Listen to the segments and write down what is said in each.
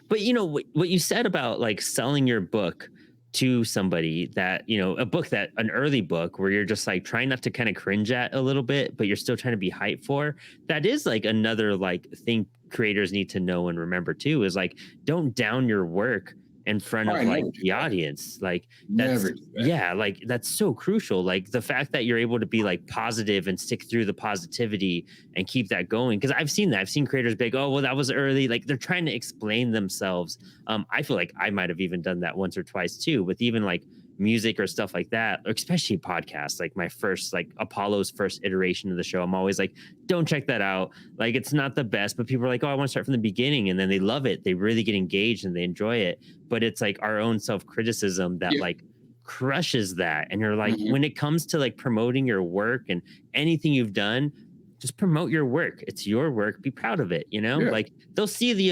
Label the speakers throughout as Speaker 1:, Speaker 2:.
Speaker 1: But you know what you said about like selling your book to somebody that, you know, a book that an early book where you're just like trying not to kind of cringe at a little bit, but you're still trying to be hyped for. That is like another like thing creators need to know and remember too is like don't down your work in front
Speaker 2: Oh,
Speaker 1: of
Speaker 2: I
Speaker 1: like
Speaker 2: never do
Speaker 1: the
Speaker 2: that.
Speaker 1: audience. Like
Speaker 2: Never
Speaker 1: that's
Speaker 2: do that.
Speaker 1: yeah, like that's so crucial. Like the fact that you're able to be like positive and stick through the positivity and keep that going. Cause I've seen that. I've seen creators be like, oh, well, that was early. Like they're trying to explain themselves. I feel like I might have even done that once or twice too, with even like music or stuff like that, or especially podcasts. Like my first, like Apollo's first iteration of the show, I'm always like, don't check that out. Like it's not the best, but people are like, oh, I want to start from the beginning. And then they love it. They really get engaged and they enjoy it. But it's like our own self criticism that
Speaker 2: Yeah.
Speaker 1: like crushes that. And you're like,
Speaker 2: Mhm.
Speaker 1: when it comes to like promoting your work and anything you've done, just promote your work. It's your work. Be proud of it. You know,
Speaker 2: Yeah.
Speaker 1: like they'll see the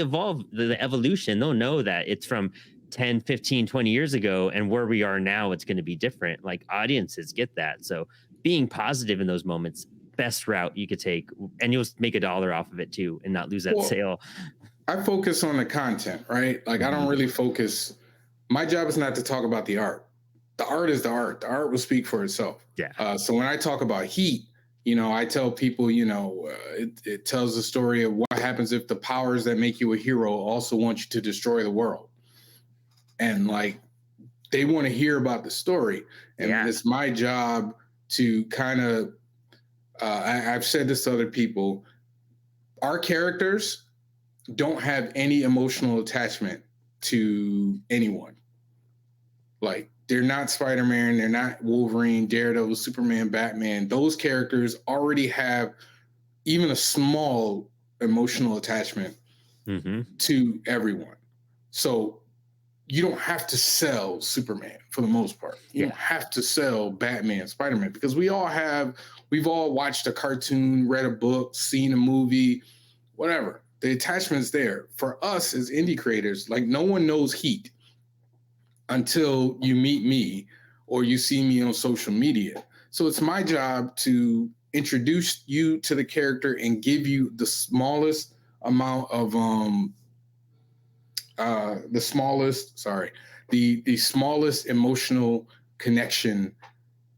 Speaker 1: evolution. They'll know that it's from 10, 15, 20 years ago and where we are now, it's going to be different. Like audiences get that. So being positive in those moments, best route you could take, and you'll make a dollar off of it too and not lose that
Speaker 2: Well,
Speaker 1: sale.
Speaker 2: I focus on the content, right? Like I don't
Speaker 1: Mhm.
Speaker 2: really focus. My job is not to talk about the art. The art is the art. The art will speak for itself.
Speaker 1: Yeah.
Speaker 2: So when I talk about heat, I tell people, it tells the story of what happens if the powers that make you a hero also want you to destroy the world. And like they want to hear about the story. And
Speaker 1: Yeah.
Speaker 2: it's my job to kind of, I've said this to other people, our characters don't have any emotional attachment to anyone. Like they're not Spider-Man, they're not Wolverine, Daredevil, Superman, Batman. Those characters already have even a small emotional attachment
Speaker 1: Hmm.
Speaker 2: to everyone. So you don't have to sell Superman for the most part. You don't
Speaker 1: Yeah.
Speaker 2: have to sell Batman, Spider-Man, because we've all watched a cartoon, read a book, seen a movie, whatever. The attachment's there. For us as indie creators, like no one knows Heat until you meet me or you see me on social media. So it's my job to introduce you to the character and give you the smallest amount of the smallest sorry the smallest emotional connection,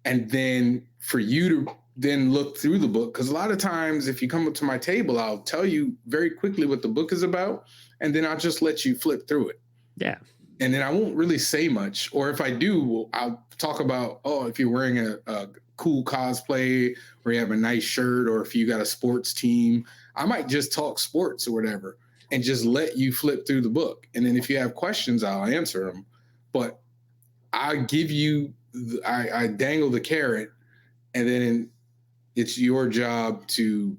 Speaker 2: and then for you to then look through the book, because a lot of times if you come up to my table I'll tell you very quickly what the book is about, and then I'll just let you flip through it,
Speaker 1: Yeah.
Speaker 2: and then I won't really say much. Or if I do, I'll talk about, oh, if you're wearing a cool cosplay or you have a nice shirt, or if you got a sports team, I might just talk sports or whatever and just let you flip through the book. And then if you have questions, I'll answer them. But I give you, I dangle the carrot, and then it's your job to,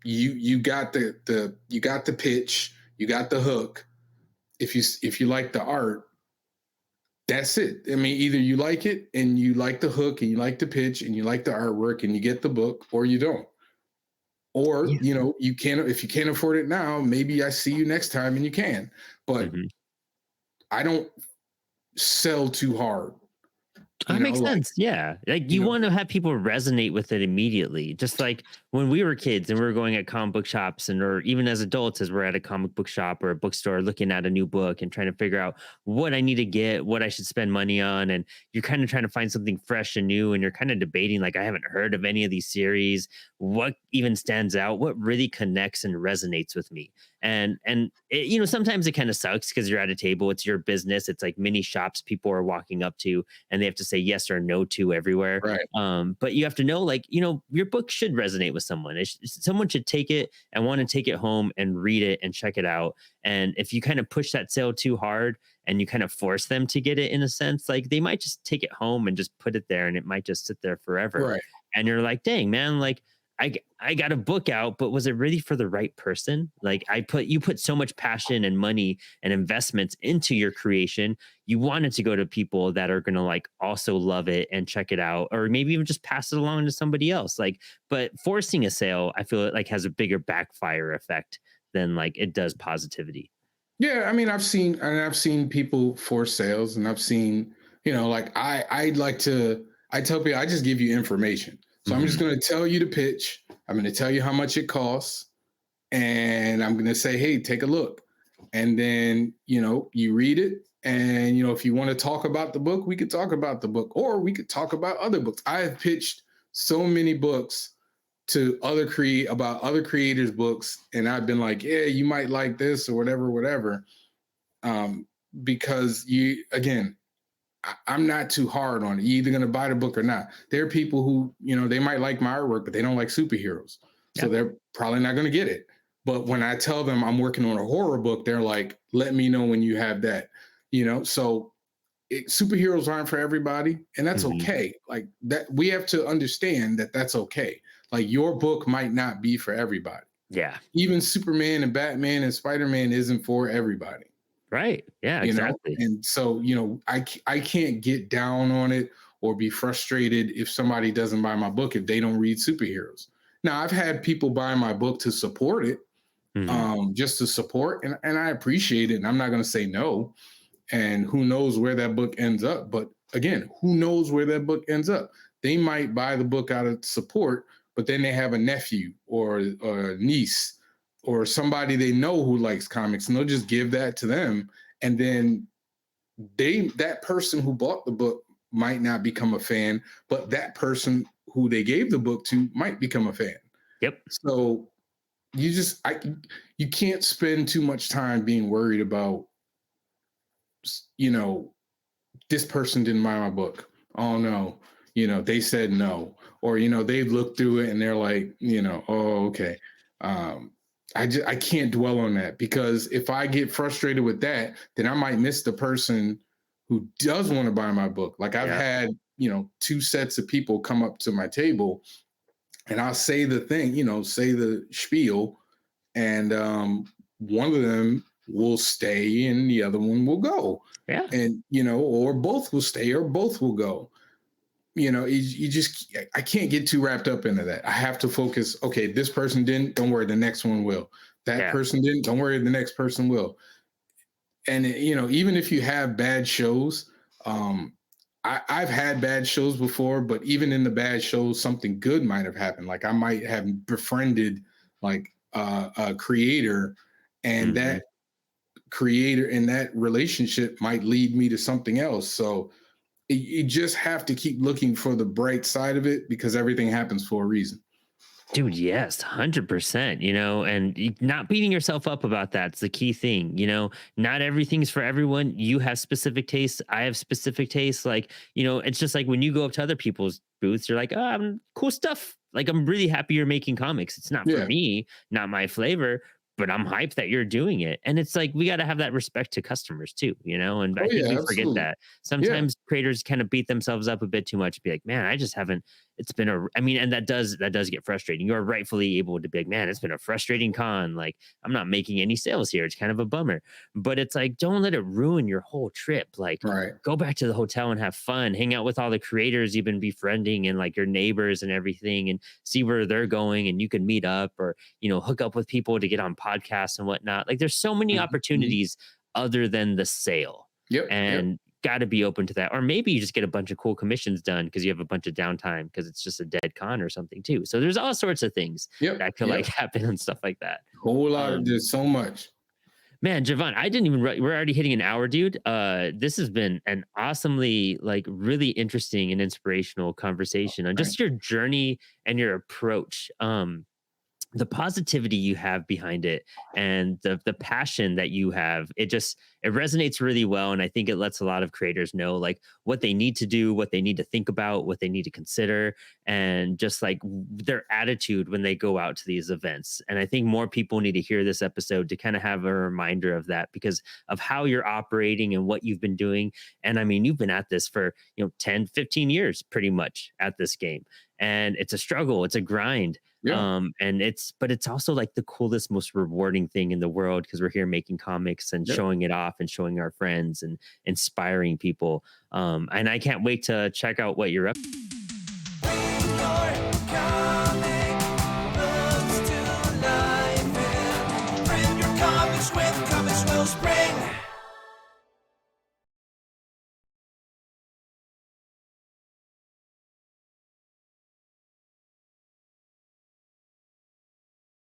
Speaker 2: you got you got the pitch, you got the hook. If you like the art, that's it. I mean, either you like it and you like the hook and you like the pitch and you like the artwork and you get the book, or you don't. Or,
Speaker 1: Yeah.
Speaker 2: you can't, if you can't afford it now, maybe I see you next time and you can. But
Speaker 1: Hmm.
Speaker 2: I don't sell too hard,
Speaker 1: That makes
Speaker 2: like,
Speaker 1: sense. Yeah. Like
Speaker 2: you
Speaker 1: you
Speaker 2: know,
Speaker 1: want to have people resonate with it immediately. Just like when we were kids and we were going at comic book shops and or even as adults as we're at a comic book shop or a bookstore looking at a new book and trying to figure out what I need to get, what I should spend money on. And you're kind of trying to find something fresh and new and you're kind of debating like I haven't heard of any of these series. What even stands out? What really connects and resonates with me? And it, sometimes it kind of sucks because you're at a table, it's your business, it's like mini shops people are walking up to and they have to say yes or no to everywhere.
Speaker 2: right.
Speaker 1: But you have to know, like, your book should resonate with someone. Someone should take it and want to take it home and read it and check it out. And if you kind of push that sale too hard and you kind of force them to get it in a sense, like they might just take it home and just put it there and it might just sit there forever.
Speaker 2: Right.
Speaker 1: And you're like, dang, man, like I got a book out, but was it really for the right person? Like you put so much passion and money and investments into your creation. You want it to go to people that are going to like also love it and check it out, or maybe even just pass it along to somebody else. Like, but forcing a sale, I feel it like has a bigger backfire effect than like it does positivity.
Speaker 2: Yeah. I mean, I've seen people force sales, and I've seen, like I like to, I tell people, I just give you information. So I'm just
Speaker 1: Hmm.
Speaker 2: going to tell you the pitch. I'm going to tell you how much it costs, and I'm going to say, hey, take a look. and then you read it, and if you want to talk about the book, we could talk about the book, or we could talk about other books. I have pitched so many books to about other creators' books, and I've been like, yeah, you might like this or whatever, whatever. Because I'm not too hard on it. You're either going to buy the book or not. There are people who, they might like my artwork, but they don't like superheroes. So they're probably not going to get it. But when I tell them I'm working on a horror book, they're like, let me know when you have that, So superheroes aren't for everybody. And that's okay. Like that, we have to understand that that's okay. Like your book might not be for everybody.
Speaker 1: Yeah.
Speaker 2: Even Superman and Batman and Spider-Man isn't for everybody.
Speaker 1: Right. Yeah, exactly.
Speaker 2: And so, I can't get down on it or be frustrated if somebody doesn't buy my book if they don't read superheroes. Now, I've had people buy my book to support it, just to support, and I appreciate it. And I'm not going to say no. And who knows where that book ends up? But again, who knows where that book ends up? They might buy the book out of support, but then they have a nephew or a niece or somebody they know who likes comics, and they'll just give that to them. And then that person who bought the book might not become a fan, but that person who they gave the book to might become a fan.
Speaker 1: Yep.
Speaker 2: So you can't spend too much time being worried about, this person didn't buy my book. Oh no, they said no, or they looked through it and they're like, oh, okay. I can't dwell on that, because if I get frustrated with that, then I might miss the person who does want to buy my book. Like I've had, two sets of people come up to my table, and I'll say the thing, say the spiel, and one of them will stay and the other one will go.
Speaker 1: Yeah.
Speaker 2: And, or both will stay or both will go. I can't get too wrapped up into that. I have to focus. Okay, this person didn't, don't worry, the next one will. That person didn't, don't worry, the next person will. And, even if you have bad shows, I've had bad shows before, but even in the bad shows, something good might have happened. Like I might have befriended like a creator, and that creator and that relationship might lead me to something else. So you just have to keep looking for the bright side of it, because everything happens for a reason.
Speaker 1: Dude, yes, 100%, and not beating yourself up about that's the key thing. Not everything's for everyone. You have specific tastes. I have specific tastes. Like, it's just like when you go up to other people's booths, you're like, oh, I'm cool stuff. Like, I'm really happy you're making comics. It's not for me, not my flavor, but I'm hyped that you're doing it. And it's like, we got to have that respect to customers too, and I think we forget that. Sometimes creators kind of beat themselves up a bit too much, be like, man, I just haven't, and that does get frustrating. You're rightfully able to be like, man, it's been a frustrating con. Like, I'm not making any sales here. It's kind of a bummer, but it's like, don't let it ruin your whole trip. Like, go back to the hotel and have fun, hang out with all the creators you've been befriending and like your neighbors and everything, and see where they're going. And you can meet up or, hook up with people to get on podcasts and whatnot. Like, there's so many opportunities other than the sale. And got to be open to that. Or maybe you just get a bunch of cool commissions done because you have a bunch of downtime because it's just a dead con or something too. So there's all sorts of things that could like happen and stuff like that.
Speaker 2: Whole lot. There's so much.
Speaker 1: Man, JaVon, I didn't even, we're already hitting an hour, dude. This has been an awesomely, like, really interesting and inspirational conversation on just your journey and your approach. The positivity you have behind it and the passion that you have, it resonates really well. And I think it lets a lot of creators know like what they need to do, what they need to think about, what they need to consider, and just like their attitude when they go out to these events. And I think more people need to hear this episode to kind of have a reminder of that because of how you're operating and what you've been doing. And I mean, you've been at this for, 10, 15 years pretty much at this game. And it's a struggle. It's a grind. But it's also like the coolest, most rewarding thing in the world because we're here making comics and showing it off and showing our friends and inspiring people. And I can't wait to check out what you're up to.